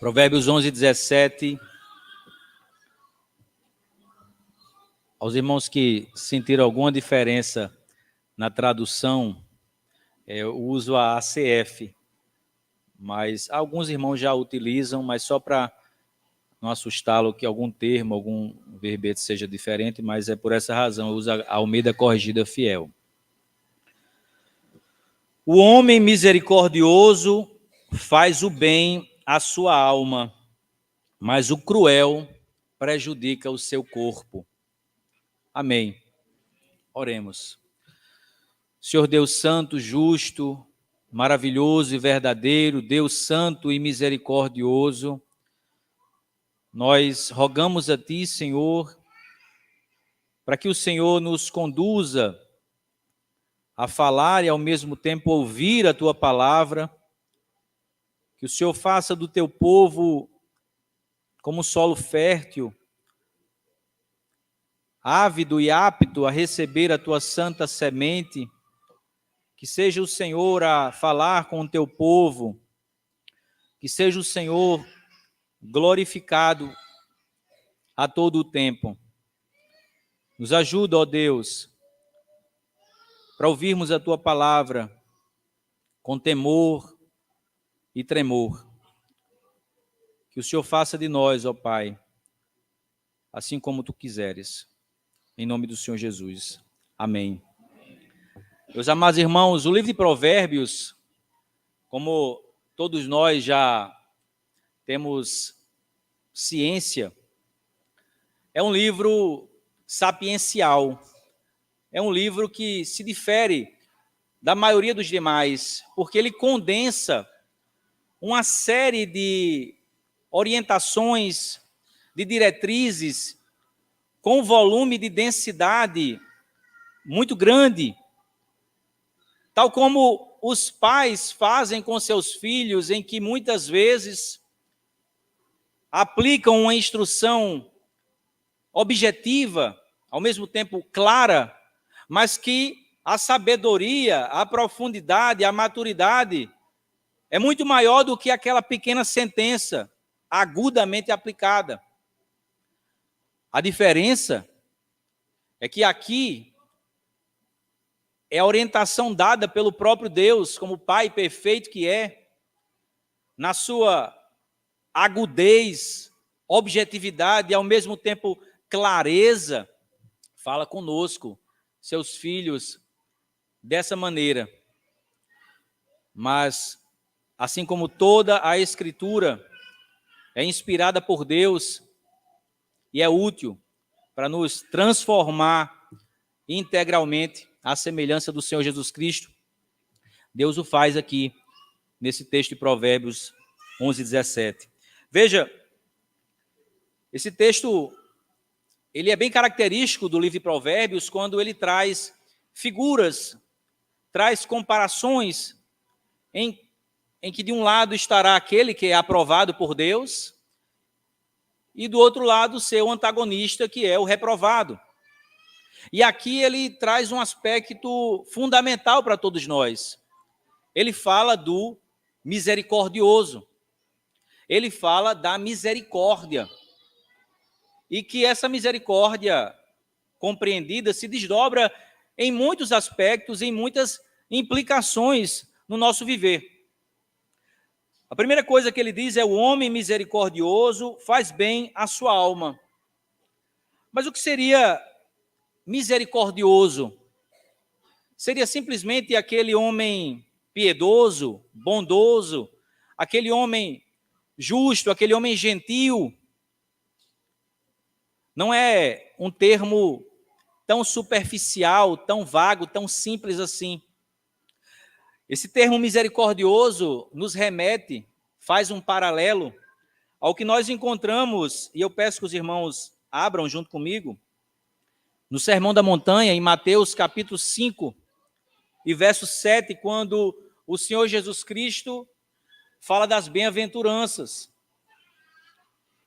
Provérbios 11, 17. Aos irmãos que sentiram alguma diferença na tradução, eu uso a ACF, mas alguns irmãos já utilizam, mas só para não assustá-lo que algum termo, algum verbete seja diferente, mas é por essa razão, eu uso a Almeida Corrigida Fiel. O homem misericordioso faz o bem à sua alma, mas o cruel prejudica o seu corpo. Amém. Oremos. Senhor Deus santo, justo, maravilhoso e verdadeiro, Deus santo e misericordioso, nós rogamos a Ti, Senhor, para que o Senhor nos conduza a falar e ao mesmo tempo ouvir a Tua palavra, que o Senhor faça do Teu povo como solo fértil, ávido e apto a receber a Tua santa semente, que seja o Senhor a falar com o Teu povo, que seja o Senhor glorificado a todo o tempo. Nos ajuda, ó Deus, para ouvirmos a Tua palavra com temor e tremor. Que o Senhor faça de nós, ó Pai, assim como Tu quiseres. Em nome do Senhor Jesus. Amém. Meus amados irmãos, o livro de Provérbios, como todos nós já temos ciência, é um livro sapiencial. É um livro que se difere da maioria dos demais, porque ele condensa uma série de orientações, de diretrizes, com um volume de densidade muito grande, tal como os pais fazem com seus filhos, em que muitas vezes aplicam uma instrução objetiva, ao mesmo tempo clara, mas que a sabedoria, a profundidade, a maturidade é muito maior do que aquela pequena sentença agudamente aplicada. A diferença é que aqui é a orientação dada pelo próprio Deus, como Pai perfeito que é, na sua agudez, objetividade e ao mesmo tempo clareza, fala conosco, seus filhos, dessa maneira. Mas, assim como toda a Escritura é inspirada por Deus e é útil para nos transformar integralmente à semelhança do Senhor Jesus Cristo, Deus o faz aqui, nesse texto de Provérbios 11, 17. Veja, esse texto, ele é bem característico do livro de Provérbios quando ele traz figuras, traz comparações em que de um lado estará aquele que é aprovado por Deus e do outro lado seu antagonista, que é o reprovado. E aqui ele traz um aspecto fundamental para todos nós. Ele fala do misericordioso. Ele fala da misericórdia. E que essa misericórdia compreendida se desdobra em muitos aspectos, em muitas implicações no nosso viver. A primeira coisa que ele diz é: o homem misericordioso faz bem à sua alma. Mas o que seria misericordioso? Seria simplesmente aquele homem piedoso, bondoso, aquele homem justo, aquele homem gentil? Não é um termo tão superficial, tão vago, tão simples assim. Esse termo misericordioso nos remete, faz um paralelo ao que nós encontramos, e eu peço que os irmãos abram junto comigo, no Sermão da Montanha, em Mateus capítulo 5, e verso 7, quando o Senhor Jesus Cristo fala das bem-aventuranças.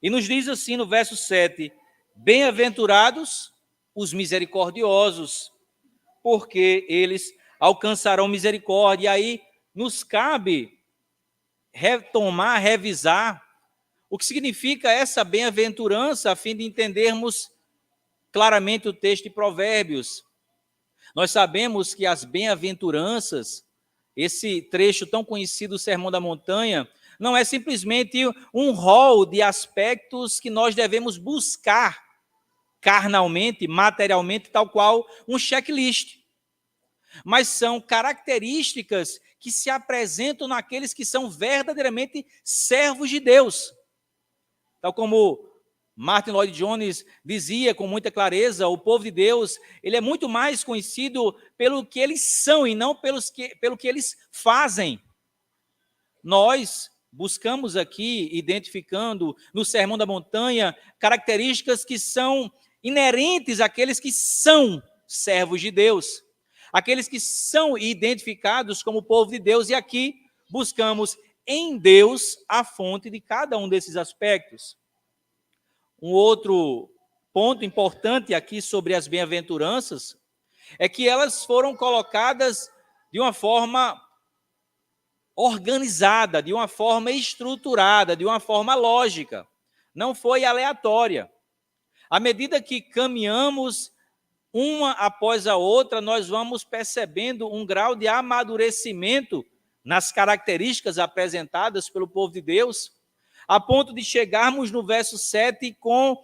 E nos diz assim no verso 7, bem-aventurados os misericordiosos, porque eles alcançarão misericórdia. E aí nos cabe retomar, revisar O que significa essa bem-aventurança, a fim de entendermos claramente o texto de Provérbios? Nós sabemos que as bem-aventuranças, esse trecho tão conhecido do Sermão da Montanha, não é simplesmente um rol de aspectos que nós devemos buscar carnalmente, materialmente, tal qual um checklist. Mas são características que se apresentam naqueles que são verdadeiramente servos de Deus. Tal como Martin Lloyd Jones dizia com muita clareza, o povo de Deus, ele é muito mais conhecido pelo que eles são e não pelo que eles fazem. Nós buscamos aqui, identificando no Sermão da Montanha, características que são inerentes àqueles que são servos de Deus, aqueles que são identificados como povo de Deus, e aqui buscamos em Deus a fonte de cada um desses aspectos. Um outro ponto importante aqui sobre as bem-aventuranças é que elas foram colocadas de uma forma organizada, de uma forma estruturada, de uma forma lógica. Não foi aleatória. À medida que caminhamos uma após a outra, nós vamos percebendo um grau de amadurecimento nas características apresentadas pelo povo de Deus, a ponto de chegarmos no verso 7 com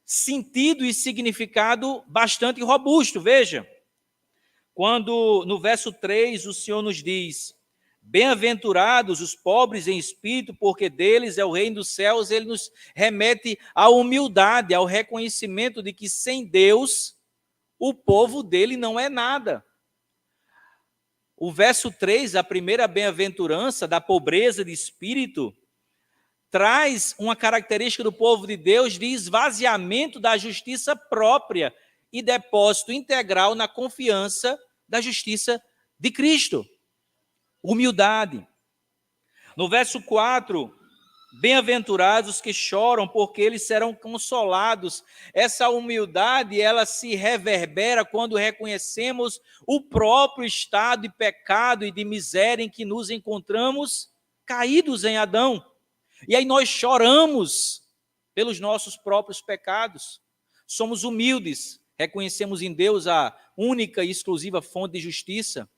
sentido e significado bastante robusto. Veja, quando no verso 3 o Senhor nos diz: bem-aventurados os pobres em espírito, porque deles é o reino dos céus, ele nos remete à humildade, ao reconhecimento de que sem Deus, o povo dele não é nada. O verso 3, a primeira bem-aventurança da pobreza de espírito, traz uma característica do povo de Deus de esvaziamento da justiça própria e depósito integral na confiança da justiça de Cristo. Humildade. No verso 4, bem-aventurados que choram, porque eles serão consolados. Essa humildade, ela se reverbera quando reconhecemos o próprio estado de pecado e de miséria em que nos encontramos caídos em Adão. E aí nós choramos pelos nossos próprios pecados. Somos humildes, reconhecemos em Deus a única e exclusiva fonte de justiça.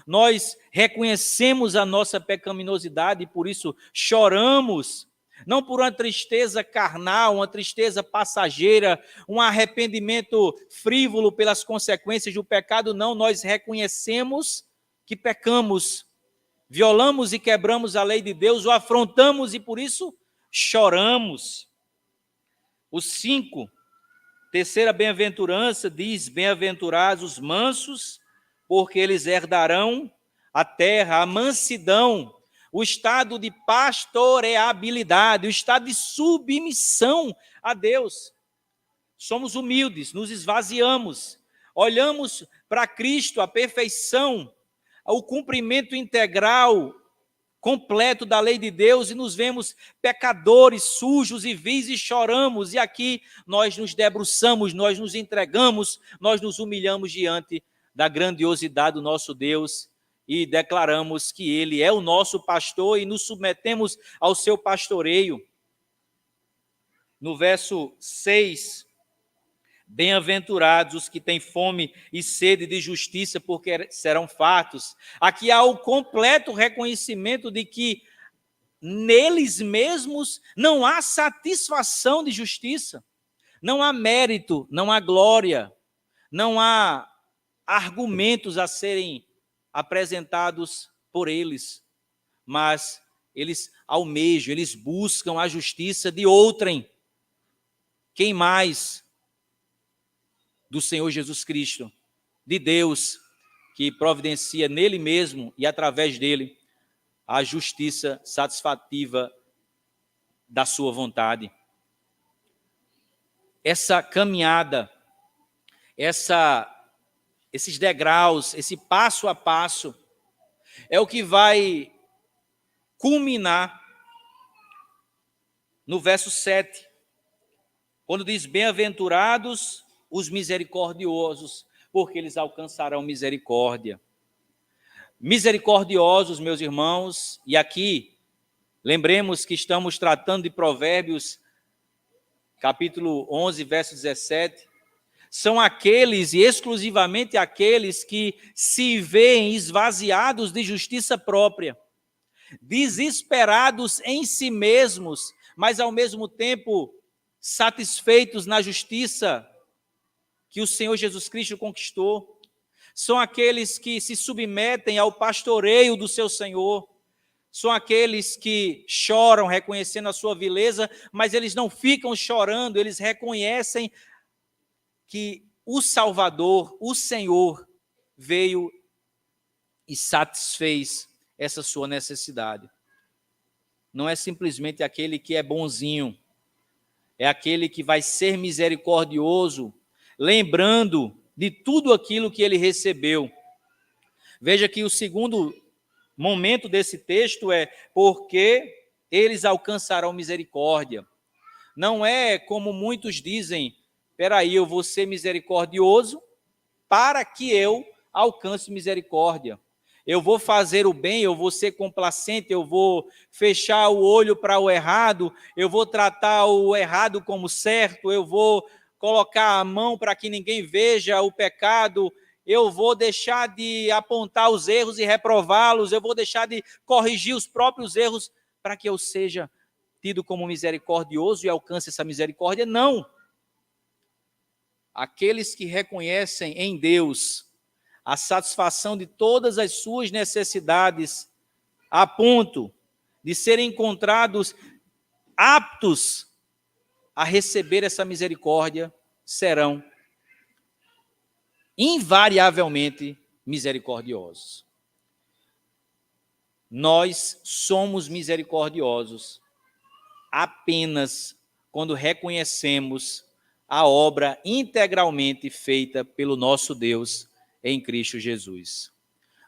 Nós reconhecemos a nossa pecaminosidade e por isso choramos, não por uma tristeza carnal, uma tristeza passageira, um arrependimento frívolo pelas consequências do pecado, não, nós reconhecemos que pecamos, violamos e quebramos a lei de Deus, o afrontamos e por isso choramos. O 5, terceira bem-aventurança, diz: bem-aventurados os mansos, porque eles herdarão a terra, a mansidão, o estado de pastoreabilidade, o estado de submissão a Deus. Somos humildes, nos esvaziamos, olhamos para Cristo, a perfeição, o cumprimento integral, completo da lei de Deus, e nos vemos pecadores, sujos e vis, e choramos, e aqui nós nos debruçamos, nós nos entregamos, nós nos humilhamos diante da grandiosidade do nosso Deus e declaramos que Ele é o nosso pastor e nos submetemos ao seu pastoreio. No verso 6, bem-aventurados os que têm fome e sede de justiça, porque serão fartos. Aqui há o completo reconhecimento de que neles mesmos não há satisfação de justiça, não há mérito, não há glória, não há argumentos a serem apresentados por eles, mas eles almejam, eles buscam a justiça de outrem. Quem mais? Do Senhor Jesus Cristo, de Deus, que providencia nele mesmo e através dele a justiça satisfativa da sua vontade. Essa caminhada, esses degraus, esse passo a passo, é o que vai culminar no verso 7, quando diz: bem-aventurados os misericordiosos, porque eles alcançarão misericórdia. Misericordiosos, meus irmãos, e aqui Lembremos que estamos tratando de Provérbios, capítulo 11, verso 17. São aqueles, e exclusivamente aqueles, que se veem esvaziados de justiça própria, desesperados em si mesmos, mas ao mesmo tempo satisfeitos na justiça que o Senhor Jesus Cristo conquistou. São aqueles que se submetem ao pastoreio do seu Senhor. São aqueles que choram reconhecendo a sua vileza, mas eles não ficam chorando, eles reconhecem que o Salvador, o Senhor, veio e satisfez essa sua necessidade. Não é simplesmente aquele que é bonzinho, é aquele que vai ser misericordioso, lembrando de tudo aquilo que ele recebeu. Veja que o segundo momento desse texto é porque eles alcançarão misericórdia. Não é como muitos dizem, peraí, eu vou ser misericordioso para que eu alcance misericórdia. Eu vou fazer o bem, eu vou ser complacente, eu vou fechar o olho para o errado, eu vou tratar o errado como certo, eu vou colocar a mão para que ninguém veja o pecado, eu vou deixar de apontar os erros e reprová-los, eu vou deixar de corrigir os próprios erros para que eu seja tido como misericordioso e alcance essa misericórdia. Não. Aqueles que reconhecem em Deus a satisfação de todas as suas necessidades, a ponto de serem encontrados aptos a receber essa misericórdia, serão invariavelmente misericordiosos. Nós somos misericordiosos apenas quando reconhecemos a obra integralmente feita pelo nosso Deus em Cristo Jesus.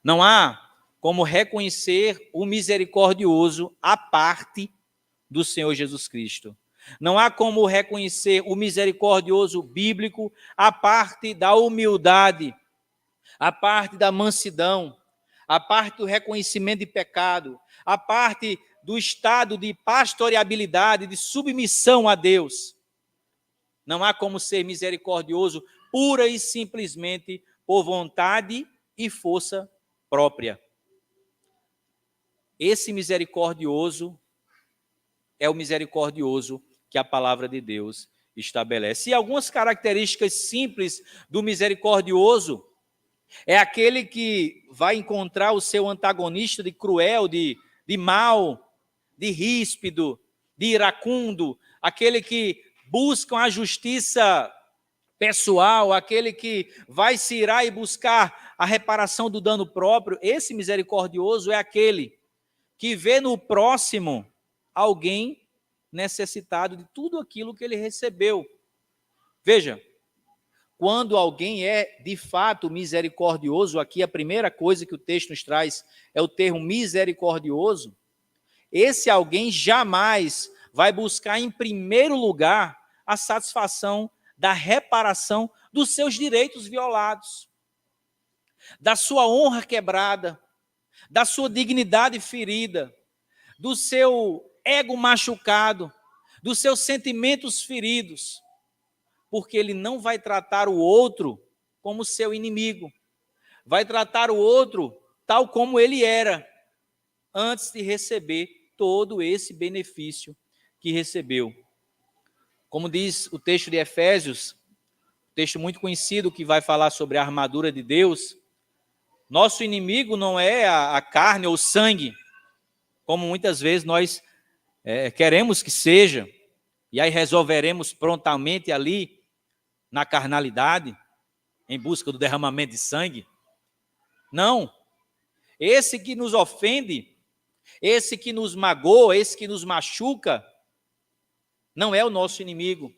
Não há como reconhecer o misericordioso à parte do Senhor Jesus Cristo. Não há como reconhecer o misericordioso bíblico à parte da humildade, à parte da mansidão, à parte do reconhecimento de pecado, à parte do estado de pastoreabilidade, de submissão a Deus. Não há como ser misericordioso pura e simplesmente por vontade e força própria. Esse misericordioso é o misericordioso que a palavra de Deus estabelece. E algumas características simples do misericordioso é aquele que vai encontrar o seu antagonista de cruel, de mau, de ríspido, de iracundo, aquele que busca a justiça pessoal, aquele que vai se irar e buscar a reparação do dano próprio. Esse misericordioso é aquele que vê no próximo alguém necessitado de tudo aquilo que ele recebeu. Veja, quando alguém é de fato misericordioso, aqui a primeira coisa que o texto nos traz é o termo misericordioso. Esse alguém jamais vai buscar em primeiro lugar a satisfação da reparação dos seus direitos violados, da sua honra quebrada, da sua dignidade ferida, do seu ego machucado, dos seus sentimentos feridos, porque ele não vai tratar o outro como seu inimigo, vai tratar o outro tal como ele era, antes de receber todo esse benefício que recebeu. Como diz o texto de Efésios, texto muito conhecido que vai falar sobre a armadura de Deus, nosso inimigo não é a carne ou o sangue, como muitas vezes nós queremos que seja, e aí resolveremos prontamente ali na carnalidade, em busca do derramamento de sangue. Não. Esse que nos ofende, esse que nos magoa, esse que nos machuca, não é o nosso inimigo.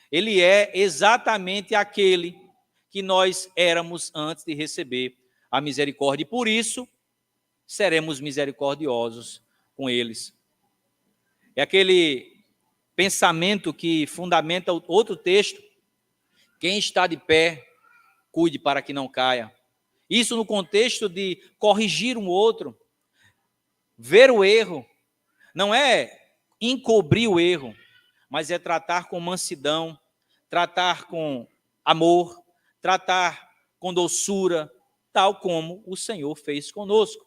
Ele é exatamente aquele que nós éramos antes de receber a misericórdia. E por isso, seremos misericordiosos com eles. É aquele pensamento que fundamenta outro texto. Quem está de pé, cuide para que não caia. Isso no contexto de corrigir um outro, ver o erro, não é encobrir o erro, mas é tratar com mansidão, tratar com amor, tratar com doçura, tal como o Senhor fez conosco.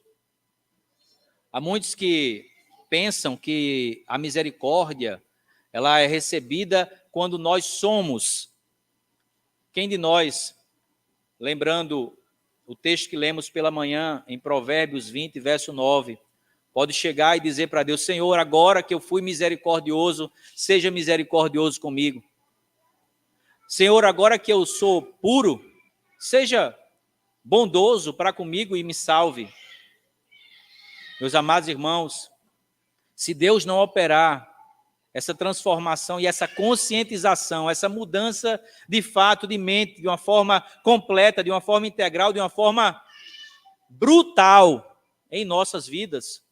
Há muitos que pensam que a misericórdia ela é recebida quando nós somos. Quem de nós, lembrando o texto que lemos pela manhã, em Provérbios 20, verso 9, pode chegar e dizer para Deus: Senhor, agora que eu fui misericordioso, seja misericordioso comigo. Senhor, agora que eu sou puro, seja bondoso para comigo e me salve. Meus amados irmãos, se Deus não operar essa transformação e essa conscientização, essa mudança de fato, de mente, de uma forma completa, de uma forma integral, de uma forma brutal em nossas vidas,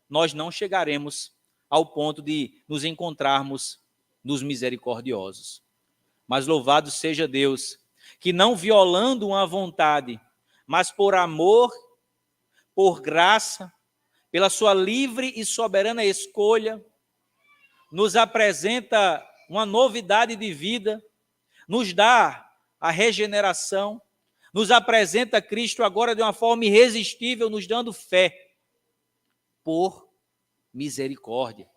nós não chegaremos ao ponto de nos encontrarmos nos misericordiosos. Mas louvado seja Deus, que não violando uma vontade, mas por amor, por graça, pela sua livre e soberana escolha, nos apresenta uma novidade de vida, nos dá a regeneração, nos apresenta Cristo agora de uma forma irresistível, nos dando fé, por misericórdia.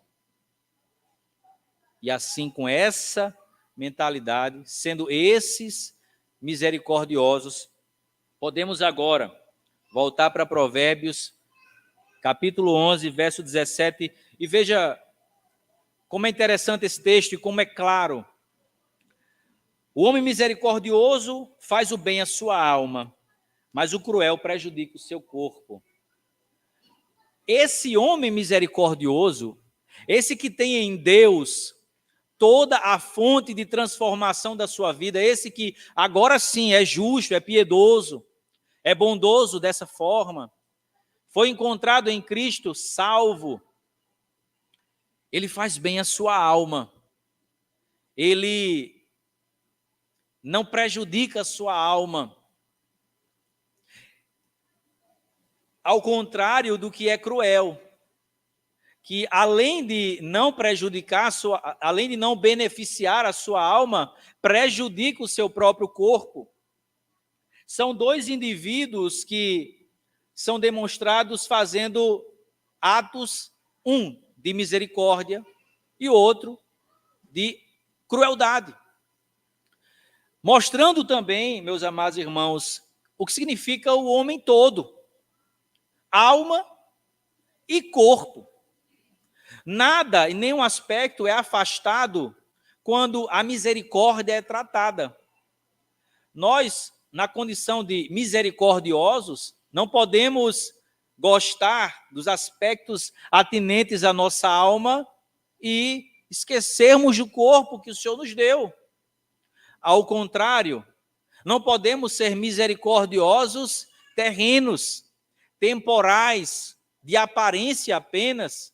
E assim, com essa mentalidade, sendo esses misericordiosos, podemos agora voltar para Provérbios, capítulo 11, verso 17, e veja como é interessante esse texto e como é claro. O homem misericordioso faz o bem à sua alma, mas o cruel prejudica o seu corpo. Esse homem misericordioso, esse que tem em Deus toda a fonte de transformação da sua vida, esse que agora sim é justo, é piedoso, é bondoso dessa forma, foi encontrado em Cristo salvo, ele faz bem à sua alma, ele não prejudica a sua alma, ao contrário do que é cruel, que além de não prejudicar, além de não beneficiar a sua alma, prejudica o seu próprio corpo. São dois indivíduos que são demonstrados fazendo atos, um de misericórdia e outro de crueldade. Mostrando também, meus amados irmãos, o que significa o homem todo, alma e corpo. Nada, em nenhum aspecto é afastado quando a misericórdia é tratada. Nós, na condição de misericordiosos, não podemos gostar dos aspectos atinentes à nossa alma e esquecermos do corpo que o Senhor nos deu. Ao contrário, não podemos ser misericordiosos terrenos, temporais, de aparência apenas,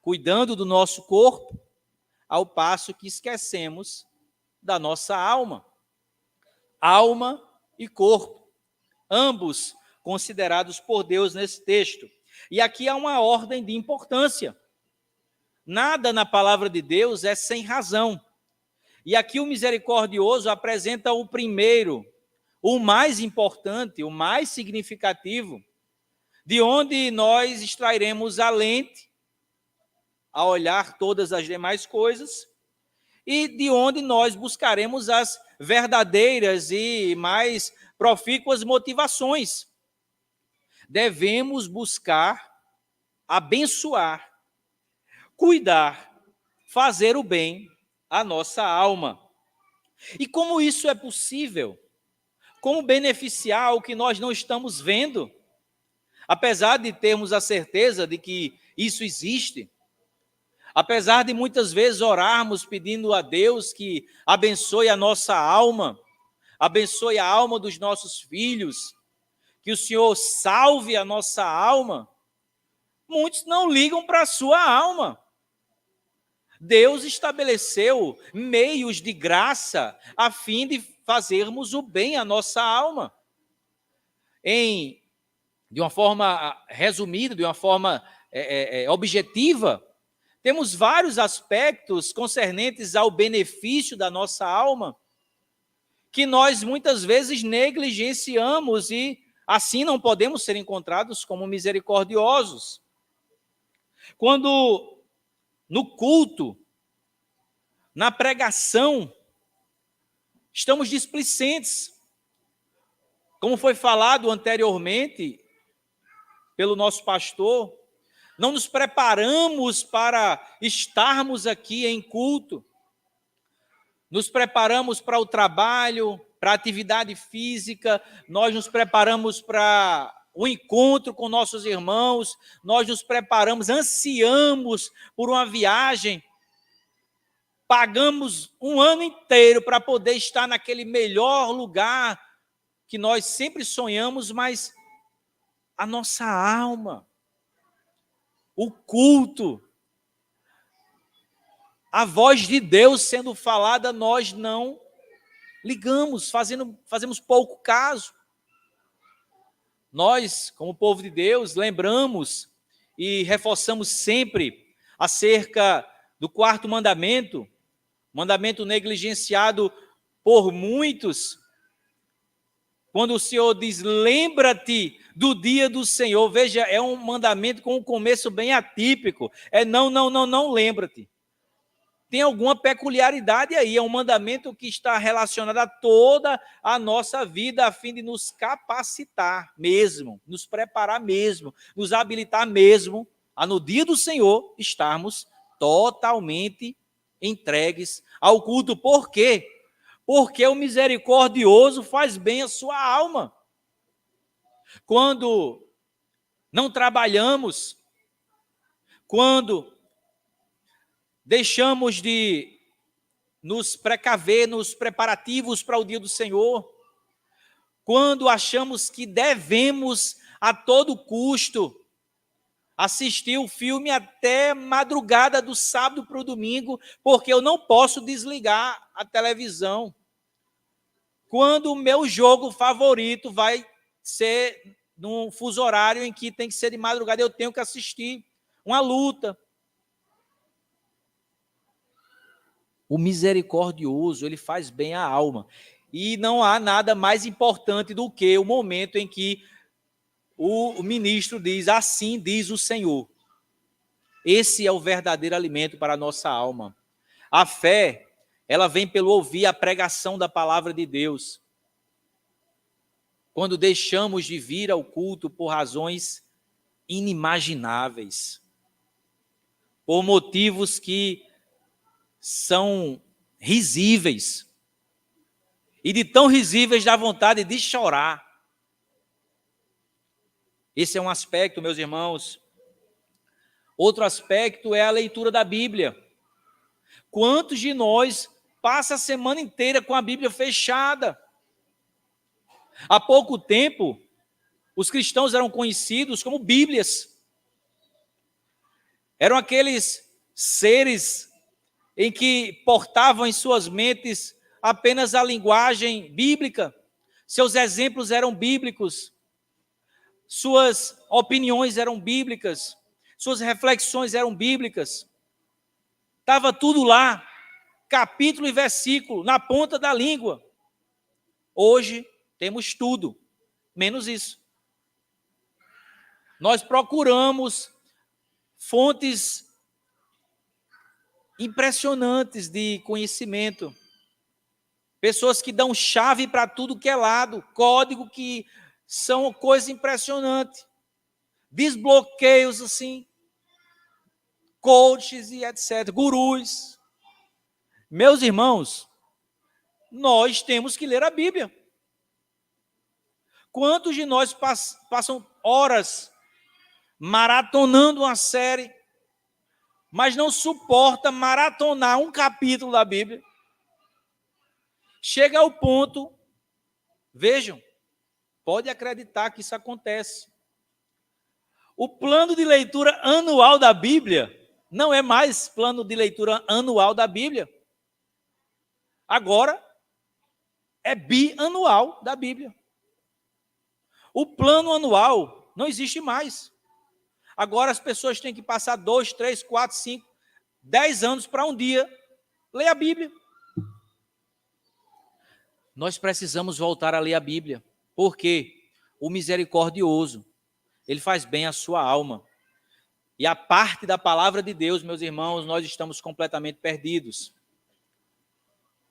cuidando do nosso corpo, ao passo que esquecemos da nossa alma. Alma e corpo, ambos considerados por Deus nesse texto. E aqui há uma ordem de importância. Nada na palavra de Deus é sem razão. E aqui o misericordioso apresenta o primeiro, o mais importante, o mais significativo, de onde nós extrairemos a lente a olhar todas as demais coisas e de onde nós buscaremos as verdadeiras e mais profícuas motivações. Devemos buscar abençoar, cuidar, fazer o bem à nossa alma. E como isso é possível? Como beneficiar o que nós não estamos vendo? Apesar de termos a certeza de que isso existe, apesar de muitas vezes orarmos pedindo a Deus que abençoe a nossa alma, abençoe a alma dos nossos filhos, que o Senhor salve a nossa alma, muitos não ligam para a sua alma. Deus estabeleceu meios de graça a fim de fazermos o bem à nossa alma. Em de uma forma resumida, de uma forma objetiva, temos vários aspectos concernentes ao benefício da nossa alma, que nós muitas vezes negligenciamos e assim não podemos ser encontrados como misericordiosos. Quando no culto, na pregação, estamos displicentes, como foi falado anteriormente pelo nosso pastor, não nos preparamos para estarmos aqui em culto, nos preparamos para o trabalho, para a atividade física, nós nos preparamos para o encontro com nossos irmãos, nós nos preparamos, ansiamos por uma viagem, pagamos um ano inteiro para poder estar naquele melhor lugar que nós sempre sonhamos, mas a nossa alma, o culto, a voz de Deus sendo falada, nós não ligamos, fazemos pouco caso. Nós, como povo de Deus, lembramos e reforçamos sempre acerca do quarto mandamento, mandamento negligenciado por muitos, quando o Senhor diz, lembra-te do dia do Senhor. Veja, é um mandamento com um começo bem atípico. É não, lembra-te. Tem alguma peculiaridade aí, é um mandamento que está relacionado a toda a nossa vida, a fim de nos capacitar mesmo, nos preparar mesmo, nos habilitar mesmo, a no dia do Senhor estarmos totalmente entregues ao culto. Por quê? Porque o misericordioso faz bem a sua alma. Quando não trabalhamos, quando deixamos de nos precaver nos preparativos para o dia do Senhor, quando achamos que devemos a todo custo assistir o filme até madrugada do sábado para o domingo, porque eu não posso desligar a televisão, quando o meu jogo favorito vai ser num fuso horário em que tem que ser de madrugada, eu tenho que assistir uma luta. O misericordioso, ele faz bem à alma. E não há nada mais importante do que o momento em que o ministro diz, assim diz o Senhor. Esse é o verdadeiro alimento para a nossa alma. A fé, ela vem pelo ouvir a pregação da palavra de Deus. Quando deixamos de vir ao culto por razões inimagináveis, por motivos que são risíveis, e de tão risíveis dá vontade de chorar. Esse é um aspecto, meus irmãos. Outro aspecto é a leitura da Bíblia. Quantos de nós passa a semana inteira com a Bíblia fechada? Há pouco tempo, os cristãos eram conhecidos como Bíblias. Eram aqueles seres em que portavam em suas mentes apenas a linguagem bíblica, seus exemplos eram bíblicos, suas opiniões eram bíblicas, suas reflexões eram bíblicas. Estava tudo lá, capítulo e versículo, na ponta da língua. Hoje temos tudo, menos isso. Nós procuramos fontes impressionantes de conhecimento. Pessoas que dão chave para tudo que é lado, código que são coisa impressionante. Desbloqueios assim, coaches e etc, gurus. Meus irmãos, nós temos que ler a Bíblia. Quantos de nós passam horas maratonando uma série, mas não suporta maratonar um capítulo da Bíblia? Chega ao ponto, vejam, pode acreditar que isso acontece. O plano de leitura anual da Bíblia não é mais plano de leitura anual da Bíblia. Agora é bianual da Bíblia. O plano anual Não existe mais. Agora as pessoas têm que passar 2, 3, 4, 5, 10 anos para um dia ler a Bíblia. Nós precisamos voltar a ler a Bíblia. Por quê? O misericordioso, ele faz bem à sua alma. E a parte da palavra de Deus, meus irmãos, nós estamos completamente perdidos.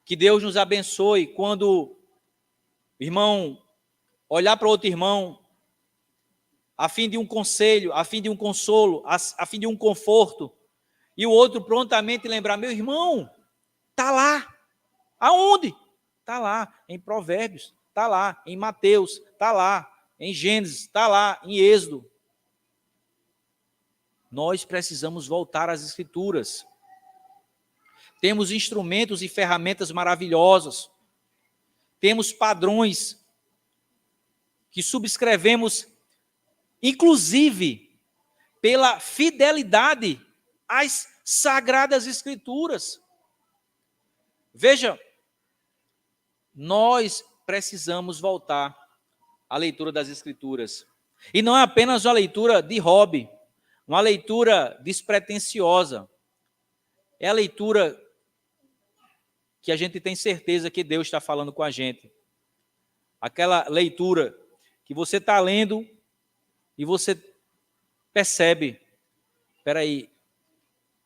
Que Deus nos abençoe quando o irmão olhar para outro irmão, a fim de um conselho, a fim de um consolo, a fim de um conforto, e o outro prontamente lembrar, meu irmão, está lá. Aonde? Está lá, em Provérbios, está lá, em Mateus, está lá, em Gênesis, está lá, em Êxodo. Nós precisamos voltar às Escrituras. Temos instrumentos e ferramentas maravilhosas. Temos padrões que subscrevemos, inclusive, pela fidelidade às Sagradas Escrituras. Veja, nós precisamos voltar à leitura das Escrituras. E não é apenas uma leitura de hobby, uma leitura despretensiosa. É a leitura que a gente tem certeza que Deus está falando com a gente. Aquela leitura que você está lendo e você percebe, espera aí,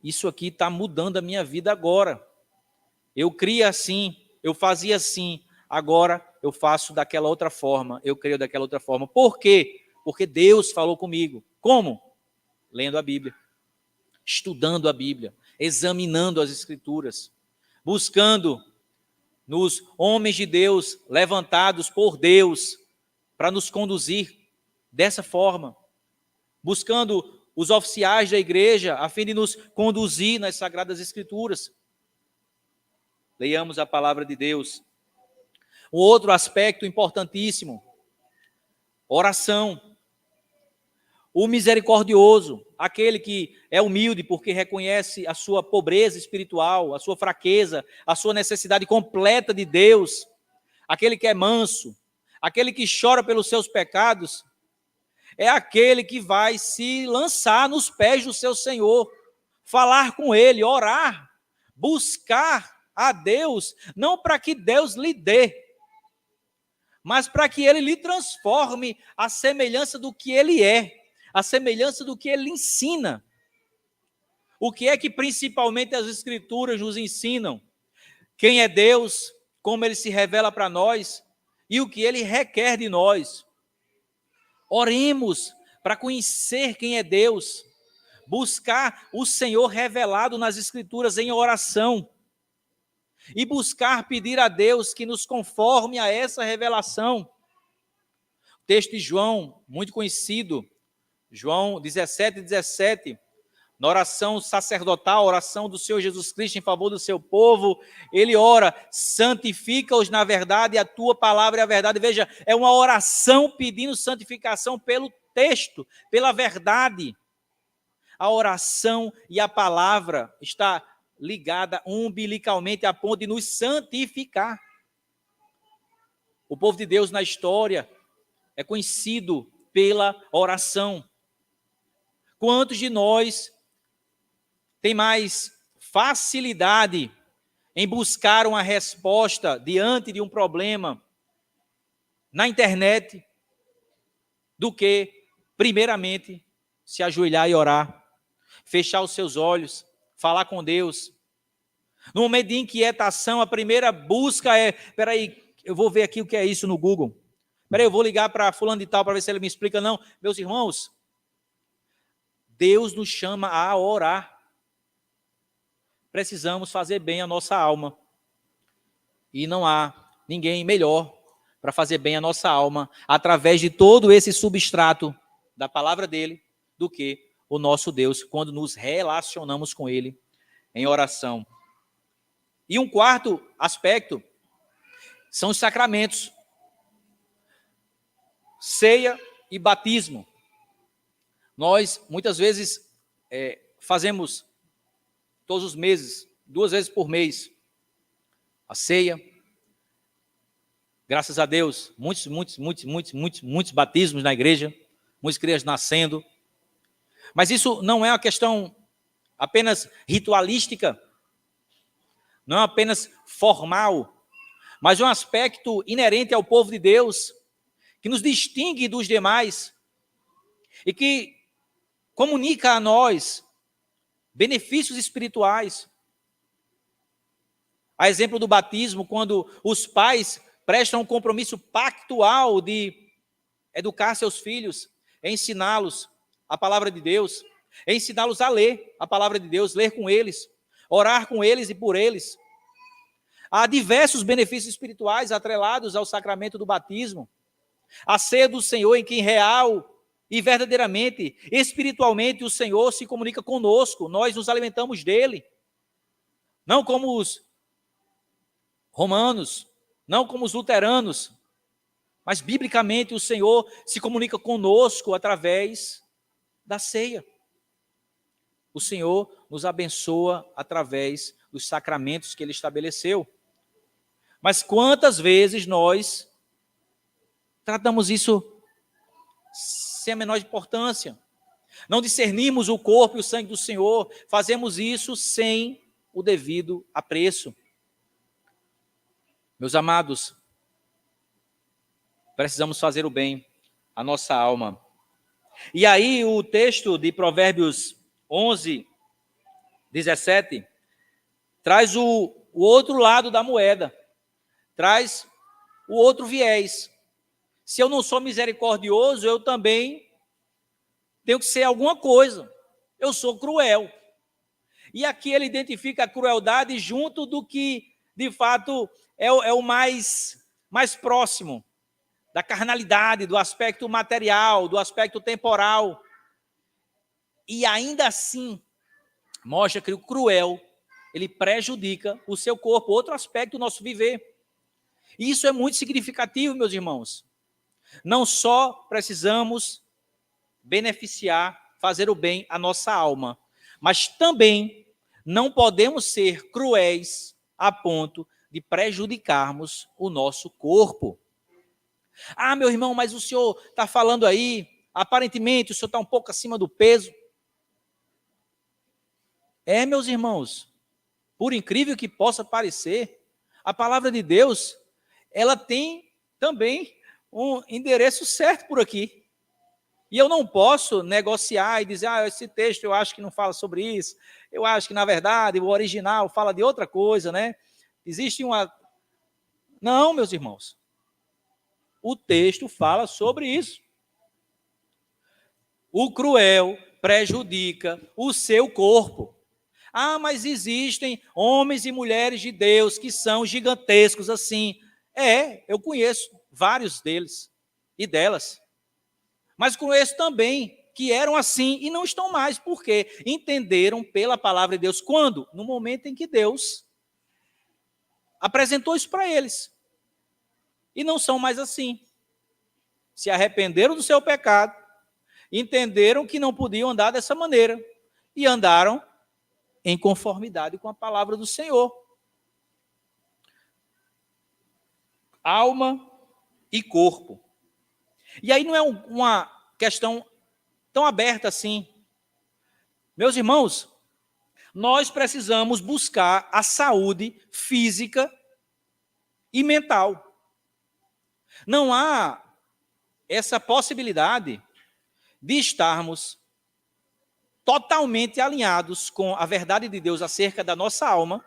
isso aqui está mudando a minha vida agora. Eu cria assim, eu fazia assim, agora eu faço daquela outra forma, eu creio daquela outra forma. Por quê? Porque Deus falou comigo. Como? Lendo a Bíblia, estudando a Bíblia, examinando as Escrituras, buscando nos homens de Deus, levantados por Deus, para nos conduzir dessa forma, buscando os oficiais da igreja, a fim de nos conduzir nas Sagradas Escrituras. Leiamos a palavra de Deus. Um outro aspecto importantíssimo, oração. O misericordioso, aquele que é humilde porque reconhece a sua pobreza espiritual, a sua fraqueza, a sua necessidade completa de Deus, aquele que é manso, aquele que chora pelos seus pecados, é aquele que vai se lançar nos pés do seu Senhor, falar com Ele, orar, buscar a Deus, não para que Deus lhe dê, mas para que Ele lhe transforme à semelhança do que Ele é, a semelhança do que Ele ensina. O que é que principalmente as Escrituras nos ensinam? Quem é Deus, como Ele se revela para nós e o que Ele requer de nós. Oremos para conhecer quem é Deus, buscar o Senhor revelado nas Escrituras em oração e buscar pedir a Deus que nos conforme a essa revelação. O texto de João, muito conhecido, João 17:17, na oração sacerdotal, a oração do Senhor Jesus Cristo em favor do seu povo, ele ora, santifica-os na verdade, a tua palavra é a verdade. Veja, é uma oração pedindo santificação pelo texto, pela verdade. A oração e a palavra está ligada umbilicalmente a ponto de nos santificar. O povo de Deus na história é conhecido pela oração. Quantos de nós tem mais facilidade em buscar uma resposta diante de um problema na internet do que, primeiramente, se ajoelhar e orar, fechar os seus olhos, falar com Deus? No momento de inquietação, a primeira busca é, espera aí, eu vou ver aqui o que é isso no Google. Espera aí, eu vou ligar para fulano de tal para ver se ele me explica. Não, meus irmãos, Deus nos chama a orar. Precisamos fazer bem a nossa alma. E não há ninguém melhor para fazer bem a nossa alma através de todo esse substrato da palavra dele do que o nosso Deus, quando nos relacionamos com ele em oração. E um quarto aspecto são os sacramentos. Ceia e batismo. Nós, muitas vezes, fazemos todos os meses, 2 vezes por mês, a ceia. Graças a Deus, muitos batismos na igreja, muitas crianças nascendo. Mas isso não é uma questão apenas ritualística, não é apenas formal, mas é um aspecto inerente ao povo de Deus, que nos distingue dos demais e que comunica a nós benefícios espirituais. A exemplo do batismo, quando os pais prestam um compromisso pactual de educar seus filhos, ensiná-los a palavra de Deus, ensiná-los a ler a palavra de Deus, ler com eles, orar com eles e por eles. Há diversos benefícios espirituais atrelados ao sacramento do batismo. A ceia do Senhor, em que real e verdadeiramente, espiritualmente, o Senhor se comunica conosco, nós nos alimentamos dele. Não como os romanos, não como os luteranos, mas biblicamente o Senhor se comunica conosco através da ceia. O Senhor nos abençoa através dos sacramentos que ele estabeleceu. Mas quantas vezes nós tratamos isso sem a menor importância? Não discernimos o corpo e o sangue do Senhor, fazemos isso sem o devido apreço. Meus amados, precisamos fazer o bem à nossa alma. E aí o texto de Provérbios 11, 17, traz o outro lado da moeda, traz o outro viés. Se eu não sou misericordioso, eu também tenho que ser alguma coisa. Eu sou cruel. E aqui ele identifica a crueldade junto do que, de fato, é o mais próximo da carnalidade, do aspecto material, do aspecto temporal. E ainda assim, mostra que o cruel, ele prejudica o seu corpo, outro aspecto do nosso viver. E isso é muito significativo, meus irmãos. Não só precisamos beneficiar, fazer o bem à nossa alma, mas também não podemos ser cruéis a ponto de prejudicarmos o nosso corpo. Ah, meu irmão, mas o senhor está falando aí, aparentemente o senhor está um pouco acima do peso. Meus irmãos, por incrível que possa parecer, a palavra de Deus, ela tem também um endereço certo por aqui. E eu não posso negociar e dizer, esse texto eu acho que não fala sobre isso, eu acho que, na verdade, o original fala de outra coisa, né? Existe uma... Não, meus irmãos. O texto fala sobre isso. O cruel prejudica o seu corpo. Ah, mas existem homens e mulheres de Deus que são gigantescos assim. Eu conheço vários deles e delas. Mas conheço também que eram assim e não estão mais, porque entenderam pela palavra de Deus. Quando? No momento em que Deus apresentou isso para eles. E não são mais assim. Se arrependeram do seu pecado, entenderam que não podiam andar dessa maneira e andaram em conformidade com a palavra do Senhor. Alma e corpo. E aí não é uma questão tão aberta assim. Meus irmãos, nós precisamos buscar a saúde física e mental. Não há essa possibilidade de estarmos totalmente alinhados com a verdade de Deus acerca da nossa alma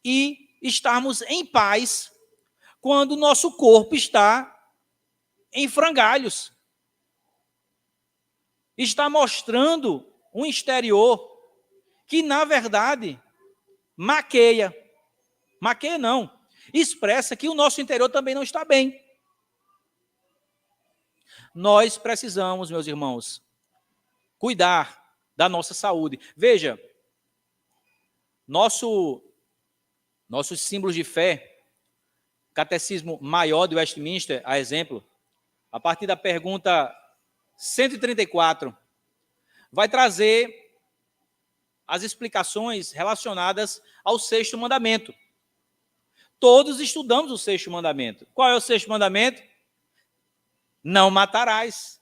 e estarmos em paz quando o nosso corpo está em frangalhos. Está mostrando um exterior que, na verdade, maqueia. Maqueia não. Expressa que o nosso interior também não está bem. Nós precisamos, meus irmãos, cuidar da nossa saúde. Veja, nossos símbolos de fé, Catecismo Maior de Westminster, a exemplo, a partir da pergunta 134, vai trazer as explicações relacionadas ao sexto mandamento. Todos estudamos o sexto mandamento. Qual é o sexto mandamento? Não matarás.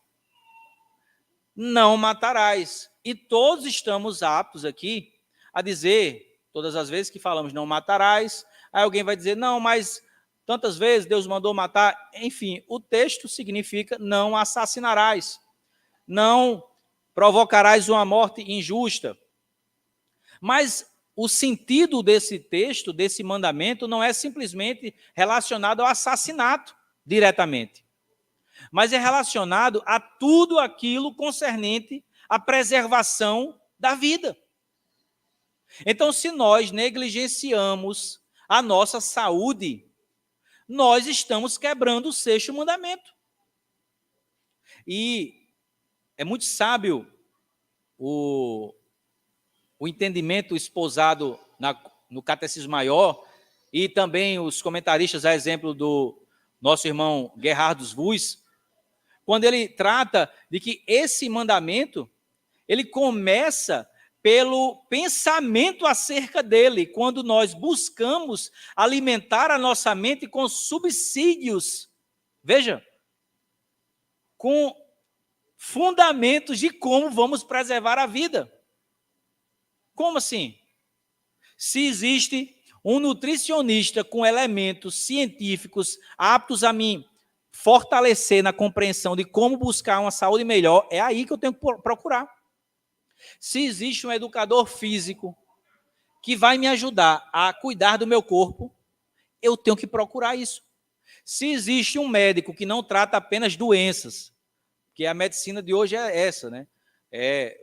não matarás. E todos estamos aptos aqui a dizer, todas as vezes que falamos não matarás, aí alguém vai dizer, não, mas tantas vezes Deus mandou matar. Enfim, o texto significa não assassinarás, não provocarás uma morte injusta. Mas o sentido desse texto, desse mandamento, não é simplesmente relacionado ao assassinato diretamente, mas é relacionado a tudo aquilo concernente à preservação da vida. Então, se nós negligenciamos a nossa saúde, nós estamos quebrando o sexto mandamento. E é muito sábio o entendimento esposado no Catecismo Maior, e também os comentaristas, a exemplo do nosso irmão Gerhardus Vuis, quando ele trata de que esse mandamento, ele começa pelo pensamento acerca dele, quando nós buscamos alimentar a nossa mente com subsídios, veja, com fundamentos de como vamos preservar a vida. Como assim? Se existe um nutricionista com elementos científicos aptos a me fortalecer na compreensão de como buscar uma saúde melhor, é aí que eu tenho que procurar. Se existe um educador físico que vai me ajudar a cuidar do meu corpo, eu tenho que procurar isso. Se existe um médico que não trata apenas doenças, que a medicina de hoje é essa, né?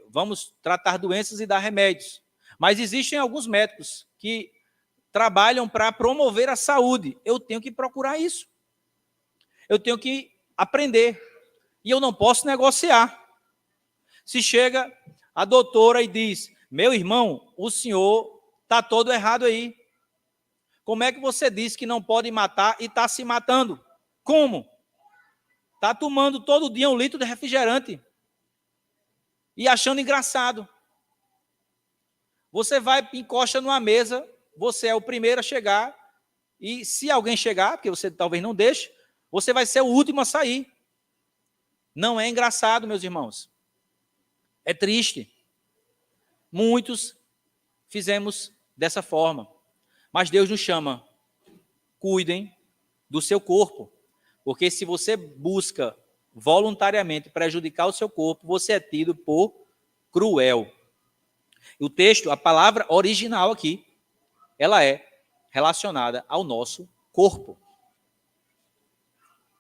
Vamos tratar doenças e dar remédios. Mas existem alguns médicos que trabalham para promover a saúde. Eu tenho que procurar isso. Eu tenho que aprender. E eu não posso negociar. Se chega a doutora e diz, meu irmão, o senhor está todo errado aí. Como é que você diz que não pode matar e está se matando? Como? Está tomando todo dia 1 litro de refrigerante e achando engraçado. Você vai, encosta numa mesa, você é o primeiro a chegar, e se alguém chegar, porque você talvez não deixe, você vai ser o último a sair. Não é engraçado, meus irmãos. É triste. Muitos fizemos dessa forma. Mas Deus nos chama, cuidem do seu corpo. Porque se você busca voluntariamente prejudicar o seu corpo, você é tido por cruel. O texto, a palavra original aqui, ela é relacionada ao nosso corpo.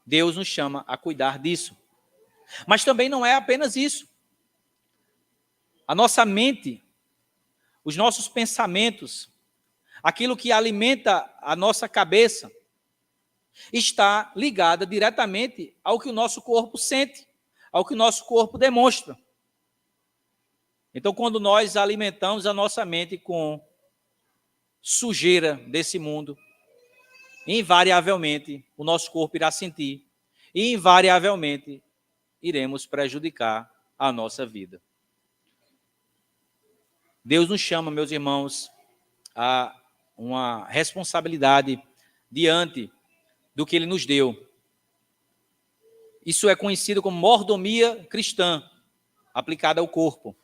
Deus nos chama a cuidar disso. Mas também não é apenas isso. A nossa mente, os nossos pensamentos, aquilo que alimenta a nossa cabeça, está ligada diretamente ao que o nosso corpo sente, ao que o nosso corpo demonstra. Então, quando nós alimentamos a nossa mente com sujeira desse mundo, invariavelmente o nosso corpo irá sentir e invariavelmente iremos prejudicar a nossa vida. Deus nos chama, meus irmãos, a uma responsabilidade diante do que Ele nos deu. Isso é conhecido como mordomia cristã, aplicada ao corpo.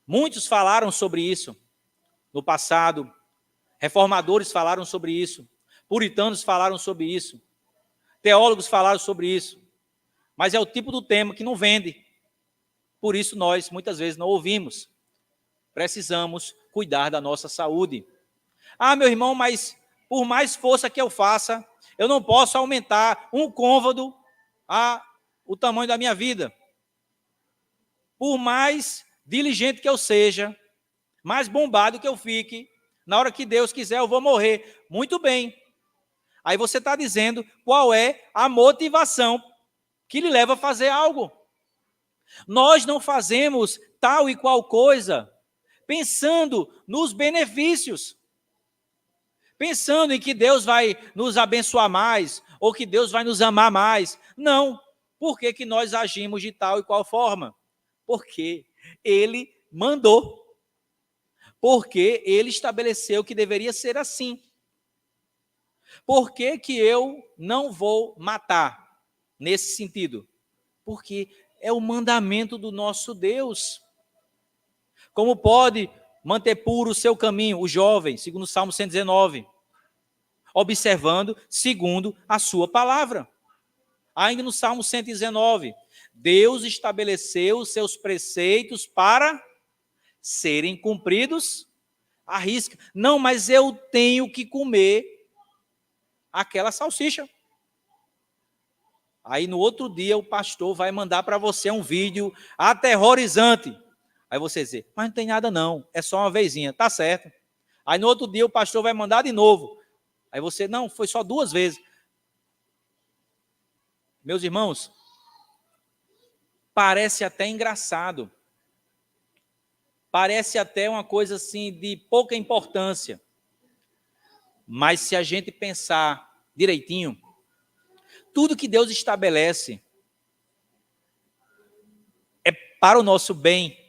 Muitos falaram sobre isso no passado, reformadores falaram sobre isso, puritanos falaram sobre isso, teólogos falaram sobre isso, mas é o tipo do tema que não vende. Por isso nós, muitas vezes, não ouvimos. Precisamos cuidar da nossa saúde. Ah, meu irmão, mas por mais força que eu faça, eu não posso aumentar 1 côvado o tamanho da minha vida. Por mais diligente que eu seja, mais bombado que eu fique, na hora que Deus quiser eu vou morrer. Muito bem. Aí você está dizendo qual é a motivação que lhe leva a fazer algo. Nós não fazemos tal e qual coisa pensando nos benefícios, pensando em que Deus vai nos abençoar mais, ou que Deus vai nos amar mais. Não. Por que nós agimos de tal e qual forma? Porque Ele mandou. Porque Ele estabeleceu que deveria ser assim. Por que eu não vou matar nesse sentido? Porque É o mandamento do nosso Deus. Como pode manter puro o seu caminho, o jovem, segundo o Salmo 119, observando segundo a sua palavra. Ainda no Salmo 119, Deus estabeleceu os seus preceitos para serem cumpridos à risca. Não, mas eu tenho que comer aquela salsicha. Aí no outro dia o pastor vai mandar para você um vídeo aterrorizante. Aí você diz, mas não tem nada não, é só uma vezinha, tá certo. Aí no outro dia o pastor vai mandar de novo. Aí você, não, foi só 2 vezes. Meus irmãos, parece até engraçado. Parece até uma coisa assim de pouca importância. Mas se a gente pensar direitinho, tudo que Deus estabelece é para o nosso bem.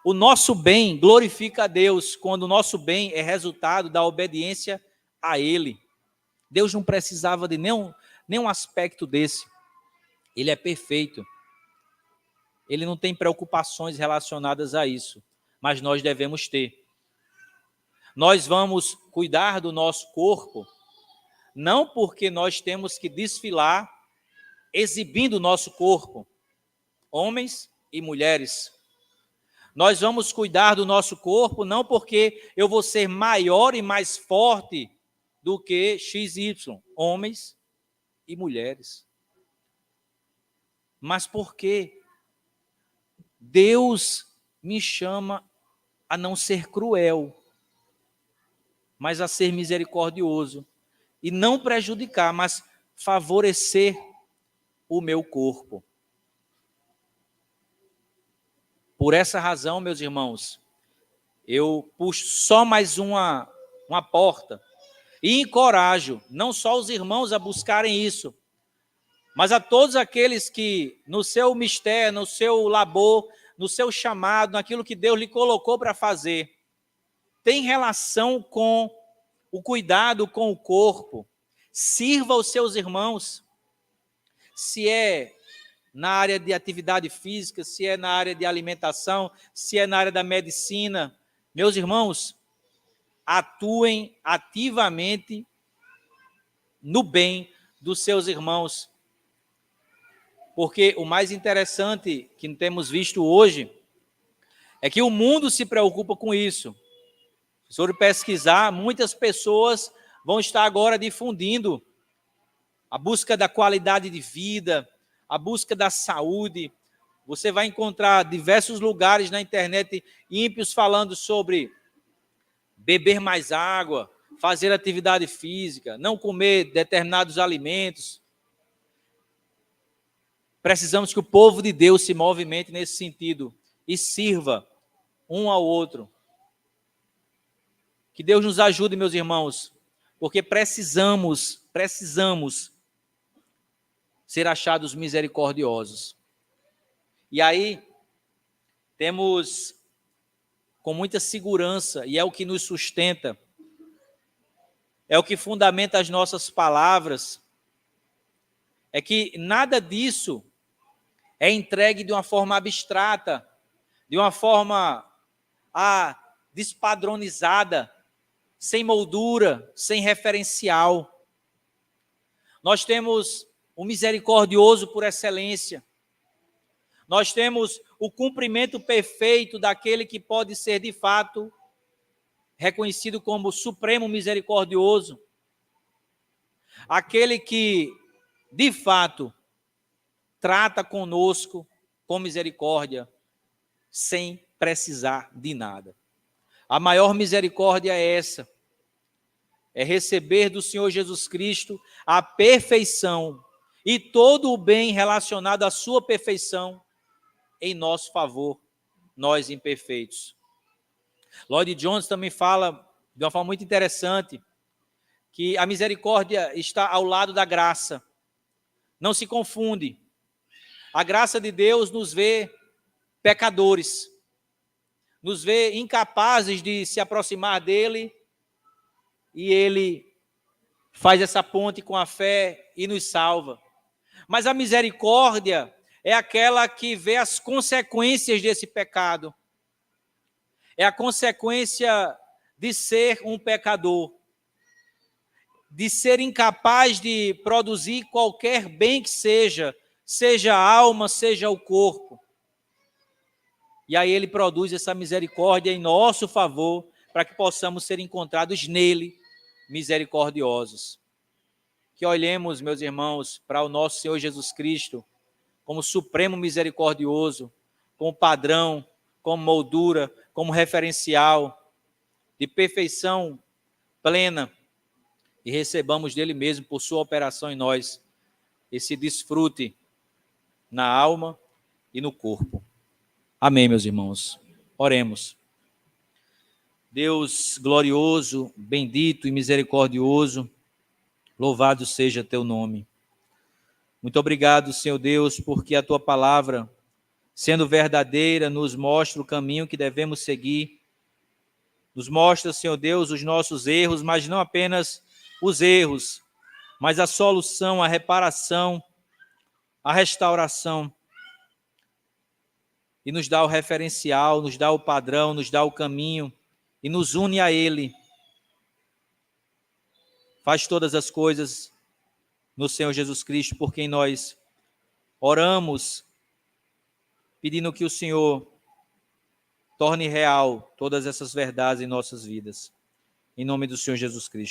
O nosso bem glorifica a Deus quando o nosso bem é resultado da obediência a Ele. Deus não precisava de nenhum aspecto desse. Ele é perfeito. Ele não tem preocupações relacionadas a isso, mas nós devemos ter. Nós vamos cuidar do nosso corpo, não porque nós temos que desfilar exibindo o nosso corpo, homens e mulheres. Nós vamos cuidar do nosso corpo não porque eu vou ser maior e mais forte do que XY, homens e mulheres. Mas porque Deus me chama a não ser cruel, mas a ser misericordioso e não prejudicar, mas favorecer o meu corpo. Por essa razão, meus irmãos, eu puxo só mais uma porta e encorajo não só os irmãos a buscarem isso, mas a todos aqueles que no seu mistério, no seu labor, no seu chamado, naquilo que Deus lhe colocou para fazer, tem relação com o cuidado com o corpo, sirva os seus irmãos, se é na área de atividade física, se é na área de alimentação, se é na área da medicina. Meus irmãos, atuem ativamente no bem dos seus irmãos. Porque o mais interessante que temos visto hoje é que o mundo se preocupa com isso. Se for pesquisar, muitas pessoas vão estar agora difundindo a busca da qualidade de vida, a busca da saúde. Você vai encontrar diversos lugares na internet ímpios falando sobre beber mais água, fazer atividade física, não comer determinados alimentos. Precisamos que o povo de Deus se movimente nesse sentido e sirva um ao outro. Que Deus nos ajude, meus irmãos, porque precisamos ser achados misericordiosos. E aí, temos com muita segurança, e é o que nos sustenta, é o que fundamenta as nossas palavras, é que nada disso é entregue de uma forma abstrata, de uma forma despadronizada, sem moldura, sem referencial. Nós temos o misericordioso por excelência. Nós temos o cumprimento perfeito daquele que pode ser, de fato, reconhecido como supremo misericordioso. Aquele que, de fato, trata conosco com misericórdia, sem precisar de nada. A maior misericórdia é essa, é receber do Senhor Jesus Cristo a perfeição e todo o bem relacionado à sua perfeição em nosso favor, nós imperfeitos. Lloyd Jones também fala de uma forma muito interessante que a misericórdia está ao lado da graça. Não se confunde. A graça de Deus nos vê pecadores, nos vê incapazes de se aproximar dele, e ele faz essa ponte com a fé e nos salva. Mas a misericórdia é aquela que vê as consequências desse pecado. É a consequência de ser um pecador, de ser incapaz de produzir qualquer bem que seja, seja a alma, seja o corpo. E aí ele produz essa misericórdia em nosso favor, para que possamos ser encontrados nele, misericordiosos. Que olhemos, meus irmãos, para o nosso Senhor Jesus Cristo, como supremo misericordioso, como padrão, como moldura, como referencial de perfeição plena, e recebamos dele mesmo, por sua operação em nós, esse desfrute na alma e no corpo. Amém, meus irmãos. Oremos. Deus glorioso, bendito e misericordioso, louvado seja teu nome. Muito obrigado, Senhor Deus, porque a tua palavra, sendo verdadeira, nos mostra o caminho que devemos seguir. Nos mostra, Senhor Deus, os nossos erros, mas não apenas os erros, mas a solução, a reparação, a restauração. E nos dá o referencial, nos dá o padrão, nos dá o caminho e nos une a Ele. Faz todas as coisas no Senhor Jesus Cristo, por quem nós oramos, pedindo que o Senhor torne real todas essas verdades em nossas vidas. Em nome do Senhor Jesus Cristo.